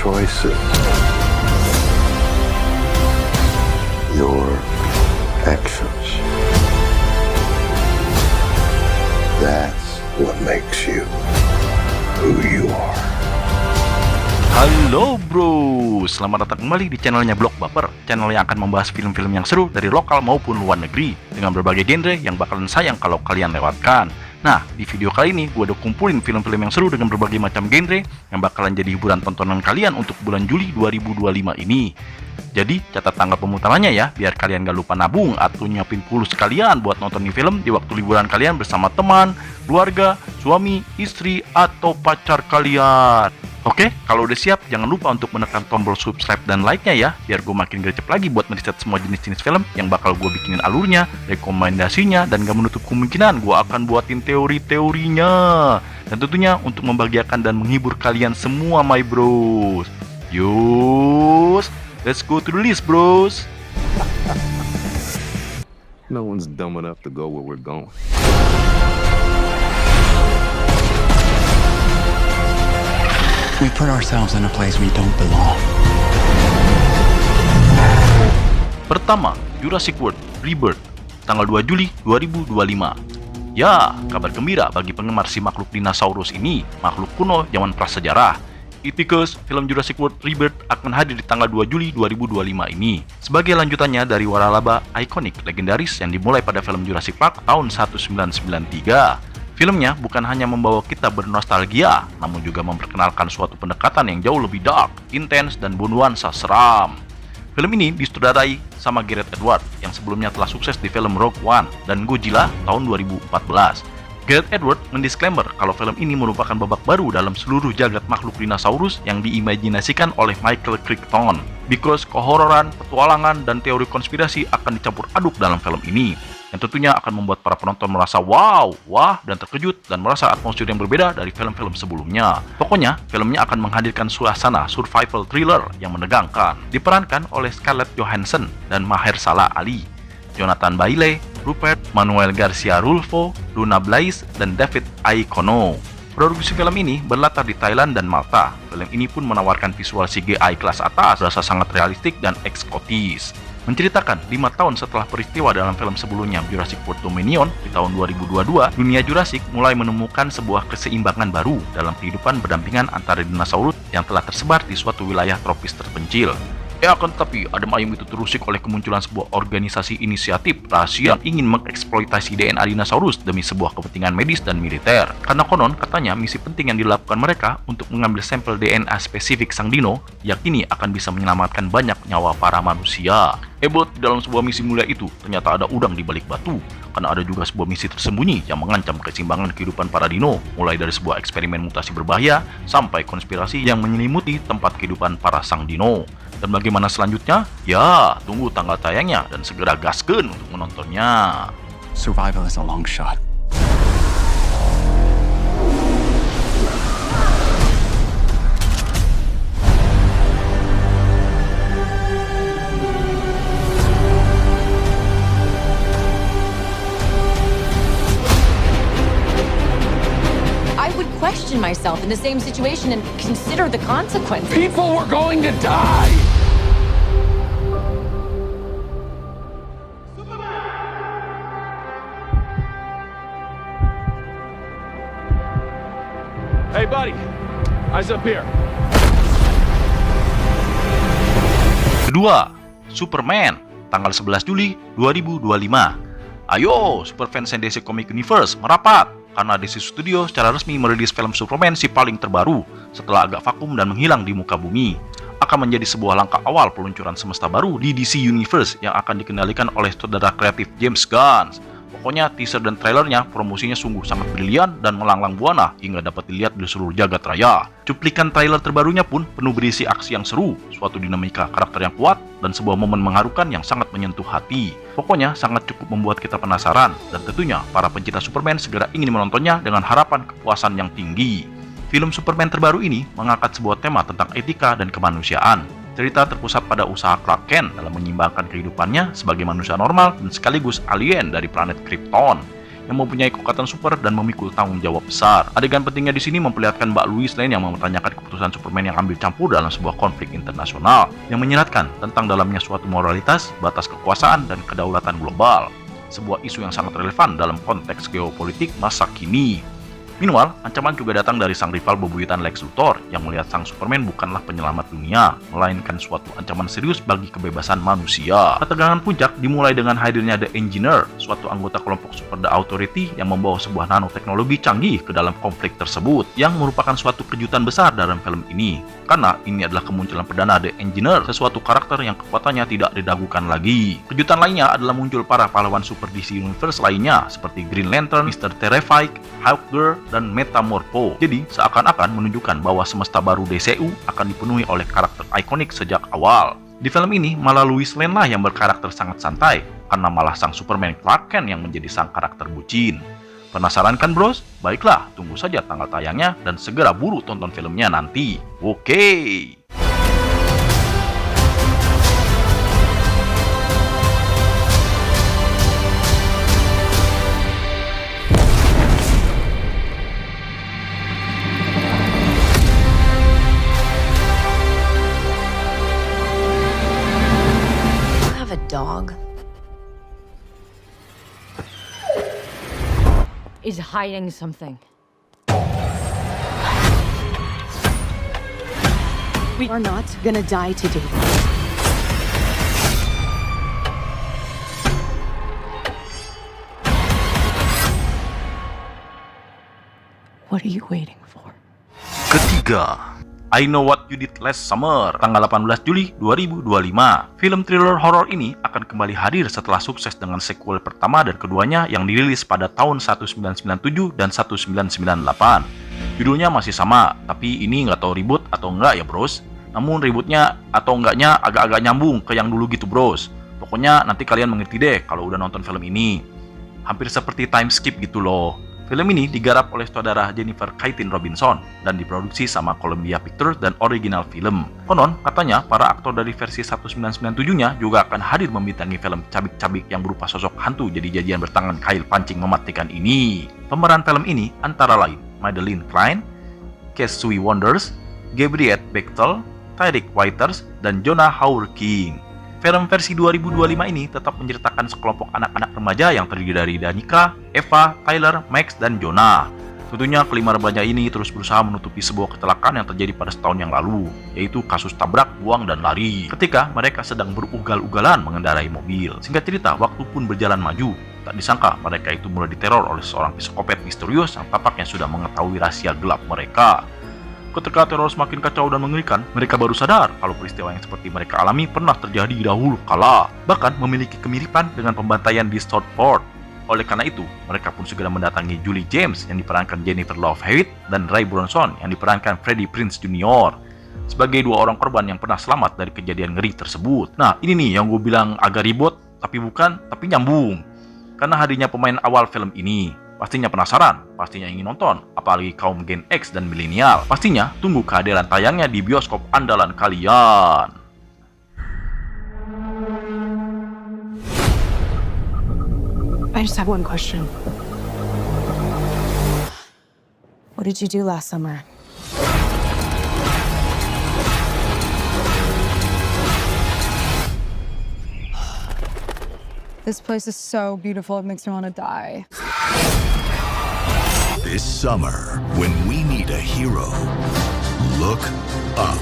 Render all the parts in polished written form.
choices, your actions. That's what makes you who you are. Halo bro, selamat datang kembali di channelnya Blog Baper, channel yang akan membahas film-film yang seru dari lokal maupun luar negeri dengan berbagai genre yang bakalan sayang kalau kalian lewatkan. Nah, di video kali ini gue udah kumpulin film-film yang seru dengan berbagai macam genre yang bakalan jadi hiburan tontonan kalian untuk bulan Juli 2025 ini. Jadi catat tanggal pemutarannya ya, biar kalian gak lupa nabung atau nyiapin pulus sekalian buat nonton film di waktu liburan kalian bersama teman, keluarga, suami, istri, atau pacar kalian. Oke, kalau udah siap, jangan lupa untuk menekan tombol subscribe dan like-nya ya, biar gue makin gercep lagi buat meriset semua jenis-jenis film yang bakal gue bikinin alurnya, rekomendasinya, dan gak menutup kemungkinan gue akan buatin teori-teorinya. Dan tentunya untuk membahagiakan dan menghibur kalian semua my bros. Yus, let's go to the list bros. No one's dumb enough to go where we're going. We put ourselves in a place we don't belong. Pertama, Jurassic World Rebirth, tanggal 2 Juli 2025. Ya, kabar gembira bagi penggemar si makhluk dinosaurus ini, makhluk kuno zaman prasejarah. Because film Jurassic World Rebirth akan hadir di tanggal 2 Juli 2025 ini sebagai lanjutannya dari waralaba ikonik legendaris yang dimulai pada film Jurassic Park tahun 1993. Filmnya bukan hanya membawa kita bernostalgia, namun juga memperkenalkan suatu pendekatan yang jauh lebih dark, intens, dan bernuansa seram. Film ini disutradarai sama Gareth Edwards yang sebelumnya telah sukses di film Rogue One dan Godzilla tahun 2014. Gareth Edwards mendisklaimer kalau film ini merupakan babak baru dalam seluruh jagat makhluk dinosaurus yang diimajinasikan oleh Michael Crichton. Because kehororan, petualangan, dan teori konspirasi akan dicampur aduk dalam film ini, yang tentunya akan membuat para penonton merasa wow, wah, dan terkejut dan merasa atmosfer yang berbeda dari film-film sebelumnya. Pokoknya, filmnya akan menghadirkan suasana survival thriller yang menegangkan, diperankan oleh Scarlett Johansson dan Mahershala Ali, Jonathan Bailey, Rupert Manuel Garcia Rulfo, Luna Blaise, dan David Aikono. Produksi film ini berlatar di Thailand dan Malta. Film ini pun menawarkan visual CGI kelas atas, rasa sangat realistik dan eksotis. Menceritakan 5 tahun setelah peristiwa dalam film sebelumnya Jurassic World Dominion di tahun 2022, dunia Jurassic mulai menemukan sebuah keseimbangan baru dalam kehidupan berdampingan antara dinosaurus yang telah tersebar di suatu wilayah tropis terpencil. Akan tetapi, Adam Ayum itu terusik oleh kemunculan sebuah organisasi inisiatif rahasia yang ingin mengeksploitasi DNA dinosaurus demi sebuah kepentingan medis dan militer. Karena konon, katanya misi penting yang dilakukan mereka untuk mengambil sampel DNA spesifik sang dino, yakini akan bisa menyelamatkan banyak nyawa para manusia. Hebat, di dalam sebuah misi mulia itu, ternyata ada udang di balik batu. Karena ada juga sebuah misi tersembunyi yang mengancam keseimbangan kehidupan para dino, mulai dari sebuah eksperimen mutasi berbahaya, sampai konspirasi yang menyelimuti tempat kehidupan para sang dino. Dan bagaimana selanjutnya? Ya, tunggu tanggal tayangnya dan segera gaskeun untuk menontonnya. Survival is a long shot. I would question myself in the same situation and consider the consequences. People were going to die! Hey, buddy. Eyes up here. Kedua, Superman, tanggal 11 Juli 2025. Ayo, superfans DC Comic Universe merapat, karena DC Studio secara resmi merilis film Superman si paling terbaru setelah agak vakum dan menghilang di muka bumi. Akan menjadi sebuah langkah awal peluncuran semesta baru di DC Universe yang akan dikendalikan oleh saudara kreatif James Gunn. Pokoknya teaser dan trailernya promosinya sungguh sangat brilian dan melanglang buana hingga dapat dilihat di seluruh jagat raya. Cuplikan trailer terbarunya pun penuh berisi aksi yang seru, suatu dinamika karakter yang kuat, dan sebuah momen mengharukan yang sangat menyentuh hati. Pokoknya sangat cukup membuat kita penasaran, dan tentunya para pencinta Superman segera ingin menontonnya dengan harapan kepuasan yang tinggi. Film Superman terbaru ini mengangkat sebuah tema tentang etika dan kemanusiaan. Cerita terpusat pada usaha Clark Kent dalam menyimbangkan kehidupannya sebagai manusia normal dan sekaligus alien dari planet Krypton. yang mempunyai kekuatan super dan memikul tanggung jawab besar. Adegan pentingnya di sini memperlihatkan Mbak Lois Lane yang mempertanyakan keputusan Superman yang ambil campur dalam sebuah konflik internasional yang menyeratkan tentang dalamnya suatu moralitas, batas kekuasaan, dan kedaulatan global. Sebuah isu yang sangat relevan dalam konteks geopolitik masa kini. Meanwhile, ancaman juga datang dari sang rival bebuyutan Lex Luthor yang melihat sang Superman bukanlah penyelamat dunia, melainkan suatu ancaman serius bagi kebebasan manusia. Ketegangan puncak dimulai dengan hadirnya The Engineer, suatu anggota kelompok Super The Authority yang membawa sebuah nanoteknologi canggih ke dalam konflik tersebut, yang merupakan suatu kejutan besar dalam film ini. Karena ini adalah kemunculan perdana The Engineer, sesuatu karakter yang kekuatannya tidak diragukan lagi. Kejutan lainnya adalah muncul para pahlawan Super DC Universe lainnya seperti Green Lantern, Mr. Terrific, Hawkgirl, dan Metamorpho. Jadi, seakan-akan menunjukkan bahwa semesta baru DCU akan dipenuhi oleh karakter ikonik sejak awal. Di film ini, malah Lois Lane lah yang berkarakter sangat santai, karena malah sang Superman Clark Kent yang menjadi sang karakter bucin. Penasaran kan, bros? Baiklah, tunggu saja tanggal tayangnya dan segera buru tonton filmnya nanti. Oke. Dog is hiding something. We are not gonna die today. What are you waiting for? Ketiga, I Know What You Did Last Summer, tanggal 18 Juli 2025. Film thriller horor ini akan kembali hadir setelah sukses dengan sequel pertama dan keduanya yang dirilis pada tahun 1997 dan 1998. Judulnya masih sama, tapi ini nggak tahu ribut atau enggak ya bros. Namun ributnya atau enggaknya agak-agak nyambung ke yang dulu gitu bros. Pokoknya nanti kalian mengerti deh kalau udah nonton film ini. Hampir seperti time skip gitu loh. Film ini digarap oleh saudara Jennifer Kaytin Robinson dan diproduksi sama Columbia Pictures dan Original Film. Konon, katanya para aktor dari versi 1997-nya juga akan hadir membintangi film cabik-cabik yang berupa sosok hantu jadi jajian bertangan kail pancing mematikan ini. Pemeran film ini antara lain Madeline Klein, Casey Wonders, Gabrielle Bechtel, Tyrick Whiters, dan Jonah Hauer-King. Film versi 2025 ini tetap menceritakan sekelompok anak-anak remaja yang terdiri dari Danica, Eva, Tyler, Max, dan Jonah. Tentunya kelima remaja ini terus berusaha menutupi sebuah kecelakaan yang terjadi pada setahun yang lalu, yaitu kasus tabrak, buang, dan lari. Ketika mereka sedang berugal-ugalan mengendarai mobil. Singkat cerita, waktu pun berjalan maju. Tak disangka mereka itu mulai diteror oleh seorang psikopat misterius yang tampaknya sudah mengetahui rahasia gelap mereka. Ketika teror semakin kacau dan mengerikan, mereka baru sadar kalau peristiwa yang seperti mereka alami pernah terjadi dahulu kala, bahkan memiliki kemiripan dengan pembantaian di Stockport. Oleh karena itu, mereka pun segera mendatangi Julie James yang diperankan Jennifer Love Hewitt dan Ray Bronson yang diperankan Freddie Prinze Jr. sebagai dua orang korban yang pernah selamat dari kejadian ngeri tersebut. Nah, ini nih yang gue bilang agak ribut, tapi bukan, tapi nyambung. Karena hadirnya pemain awal film ini. Pastinya penasaran, pastinya ingin nonton, apalagi kaum Gen X dan milenial. Pastinya tunggu kehadiran tayangnya di bioskop andalan kalian. I just have one question. What did you do last summer? This place is so beautiful, it makes me want to die. This summer, when we need a hero, look up.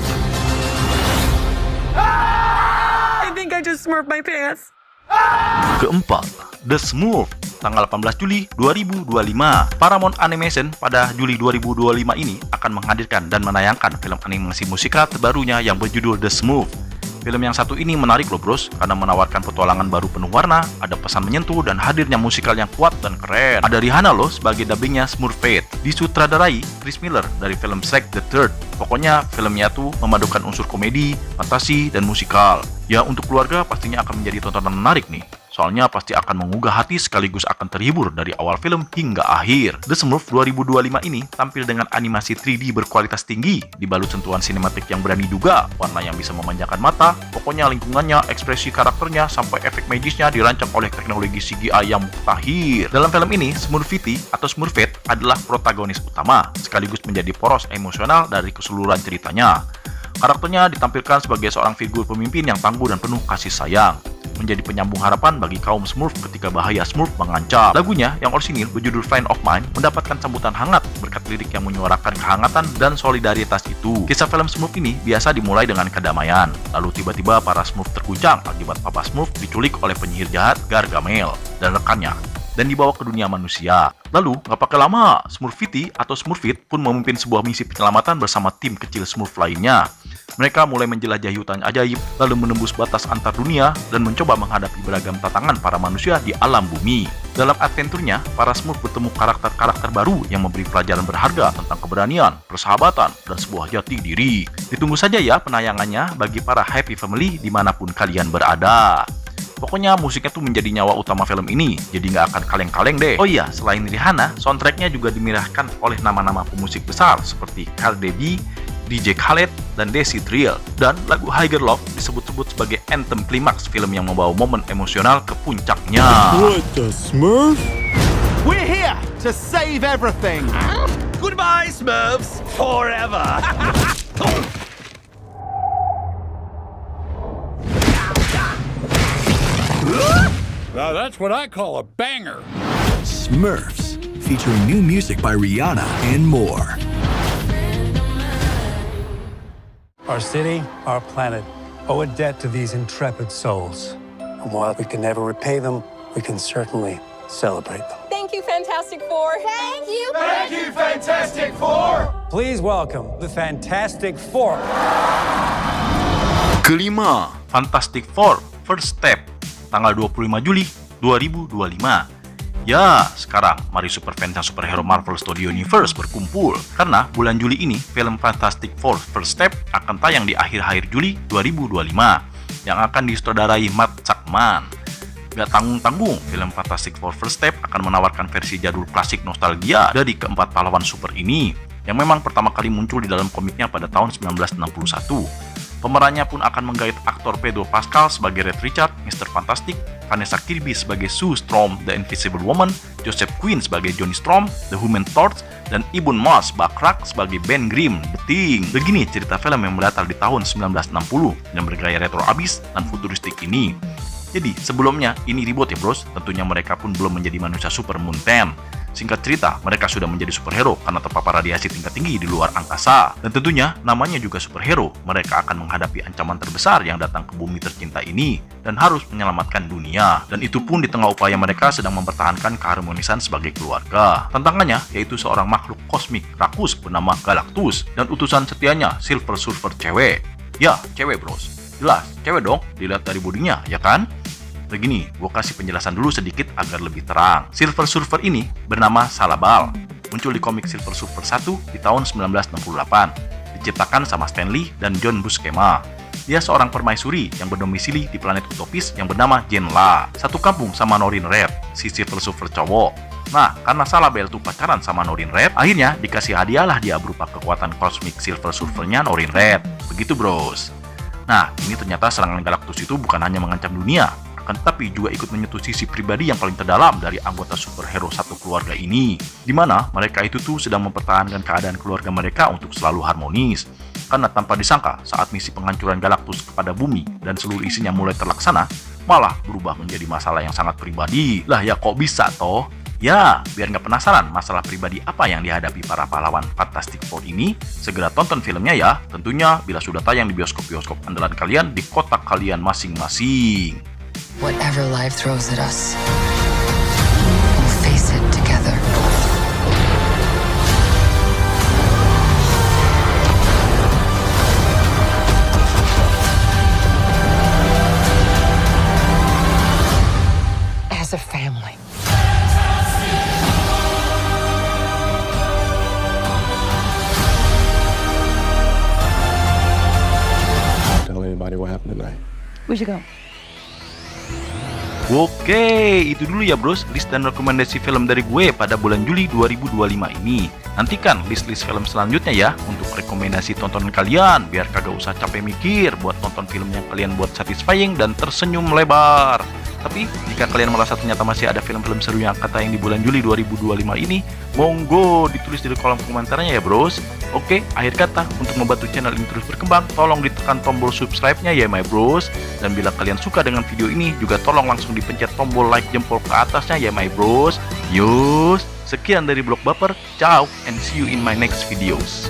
I think I just smurfed my pants. Keempat, The Smurf, tanggal 18 Juli 2025. Paramount Animation pada Juli 2025 ini akan menghadirkan dan menayangkan film animasi musikal terbarunya yang berjudul The Smurf. Film yang satu ini menarik loh bros, karena menawarkan petualangan baru penuh warna, ada pesan menyentuh, dan hadirnya musikal yang kuat dan keren. Ada Rihanna loh sebagai dubbingnya Smurfette. Disutradarai Chris Miller dari film Shrek the Third. Pokoknya filmnya tuh memadukan unsur komedi, fantasi, dan musikal. Ya untuk keluarga pastinya akan menjadi tontonan menarik nih. soalnya pasti akan menggugah hati sekaligus akan terhibur dari awal film hingga akhir. The Smurfs 2025 ini tampil dengan animasi 3D berkualitas tinggi, dibalut sentuhan sinematik yang berani juga, warna yang bisa memanjakan mata, pokoknya lingkungannya, ekspresi karakternya, sampai efek magisnya dirancang oleh teknologi CGI yang mutakhir. Dalam film ini, Smurfette atau Smurfette adalah protagonis utama, sekaligus menjadi poros emosional dari keseluruhan ceritanya. Karakternya ditampilkan sebagai seorang figur pemimpin yang tangguh dan penuh kasih sayang, menjadi penyambung harapan bagi kaum Smurf ketika bahaya Smurf mengancam. Lagunya yang orisinil berjudul Friend of Mine mendapatkan sambutan hangat berkat lirik yang menyuarakan kehangatan dan solidaritas itu. Kisah film Smurf ini biasa dimulai dengan kedamaian, lalu tiba-tiba para Smurf terguncang akibat Papa Smurf diculik oleh penyihir jahat Gargamel dan rekannya dan dibawa ke dunia manusia. Lalu, gak pakai lama, Smurfette atau Smurfette pun memimpin sebuah misi penyelamatan bersama tim kecil Smurf lainnya. Mereka mulai menjelajahi hutan ajaib, lalu menembus batas antar dunia, dan mencoba menghadapi beragam tantangan para manusia di alam bumi. Dalam adventurnya, para Smurf bertemu karakter-karakter baru yang memberi pelajaran berharga tentang keberanian, persahabatan, dan sebuah jati diri. Ditunggu saja ya penayangannya bagi para happy family dimanapun kalian berada. Pokoknya musiknya tuh menjadi nyawa utama film ini, jadi nggak akan kaleng-kaleng deh. Oh iya, selain Rihanna, soundtracknya juga dimirahkan oleh nama-nama pemusik besar seperti Cardi B, DJ Khaled, dan Desi Trill. Dan lagu Higher Love disebut-sebut sebagai anthem klimaks film yang membawa momen emosional ke puncaknya. What the Smurf? We're here to save everything. Goodbye, Smurfs, forever. Now that's what I call a banger. Smurfs, featuring new music by Rihanna and more. Our city, our planet, owe a debt to these intrepid souls. And while we can never repay them, we can certainly celebrate them. Thank you, Fantastic Four. Thank you. Thank you, Fantastic Four. Please welcome the Fantastic Four. Kelima, Fantastic Four First Step, tanggal 25 Juli 2025. Ya, sekarang mari superfans yang superhero Marvel Studio Universe berkumpul, karena bulan Juli ini film Fantastic Four First Step akan tayang di akhir-akhir Juli 2025 yang akan disutradarai Matt Shakman. Gak tanggung-tanggung, film Fantastic Four First Step akan menawarkan versi jadul klasik nostalgia dari keempat pahlawan super ini yang memang pertama kali muncul di dalam komiknya pada tahun 1961. Pemerannya pun akan menggait aktor Pedro Pascal sebagai Red Richard, Mr. Fantastic, Vanessa Kirby sebagai Sue Storm, The Invisible Woman, Joseph Quinn sebagai Johnny Storm, The Human Torch, dan Ibn Moss Backrack sebagai Ben Grimm, The Thing. Begini cerita film yang berlatar di tahun 1960 dan bergaya retro abis dan futuristik ini. Jadi sebelumnya ini ribut ya bros, tentunya mereka pun belum menjadi manusia super mutant. Singkat cerita, mereka sudah menjadi superhero karena terpapar radiasi tingkat tinggi di luar angkasa. Dan tentunya, namanya juga superhero, mereka akan menghadapi ancaman terbesar yang datang ke bumi tercinta ini dan harus menyelamatkan dunia. Dan itu pun di tengah upaya mereka sedang mempertahankan keharmonisan sebagai keluarga. Tantangannya yaitu seorang makhluk kosmik rakus bernama Galactus dan utusan setianya Silver Surfer cewek. Ya, cewek bros. Jelas, cewek dong, dilihat dari bodinya, ya kan? Begini, gue kasih penjelasan dulu sedikit agar lebih terang. Silver Surfer ini bernama Salabal, muncul di komik Silver Surfer 1 di tahun 1968, diciptakan sama Stan Lee dan John Buscema. Dia seorang permaisuri yang berdomisili di planet utopis yang bernama Jenla, satu kampung sama Norin Red, si Silver Surfer cowok. Nah, karena Salabel tuh pacaran sama Norin Red, akhirnya dikasih hadiah lah dia berupa kekuatan kosmik Silver Surfernya Norin Red. Begitu bros. Nah, ini ternyata serangan Galactus itu bukan hanya mengancam dunia, akan tetapi juga ikut menyentuh sisi pribadi yang paling terdalam dari anggota superhero satu keluarga ini, di mana mereka itu tuh sedang mempertahankan keadaan keluarga mereka untuk selalu harmonis. Karena tanpa disangka, saat misi penghancuran Galactus kepada bumi dan seluruh isinya mulai terlaksana, malah berubah menjadi masalah yang sangat pribadi. Lah ya kok bisa toh? Ya, biar nggak penasaran masalah pribadi apa yang dihadapi para pahlawan Fantastic Four ini, segera tonton filmnya ya, tentunya bila sudah tayang di bioskop-bioskop andalan kalian di kota kalian masing-masing. Whatever life throws at us, we'll face it together. As a family. Tell anybody what happened tonight. We should go. Oke, itu dulu ya bros, list dan rekomendasi film dari gue pada bulan Juli 2025 ini. Nantikan list-list film selanjutnya ya untuk rekomendasi tontonan kalian, biar kagak usah capek mikir buat nonton film yang kalian buat satisfying dan tersenyum lebar. Tapi jika kalian merasa ternyata masih ada film-film seru yang akan tayang di bulan Juli 2025 ini, monggo ditulis di kolom komentarnya ya bros. Oke, akhir kata, untuk membantu channel ini terus berkembang, tolong ditekan tombol subscribe-nya ya my bros. Dan bila kalian suka dengan video ini, juga tolong langsung dipencet tombol like jempol ke atasnya ya my bros. Yus, sekian dari Blog Baper, ciao and see you in my next videos.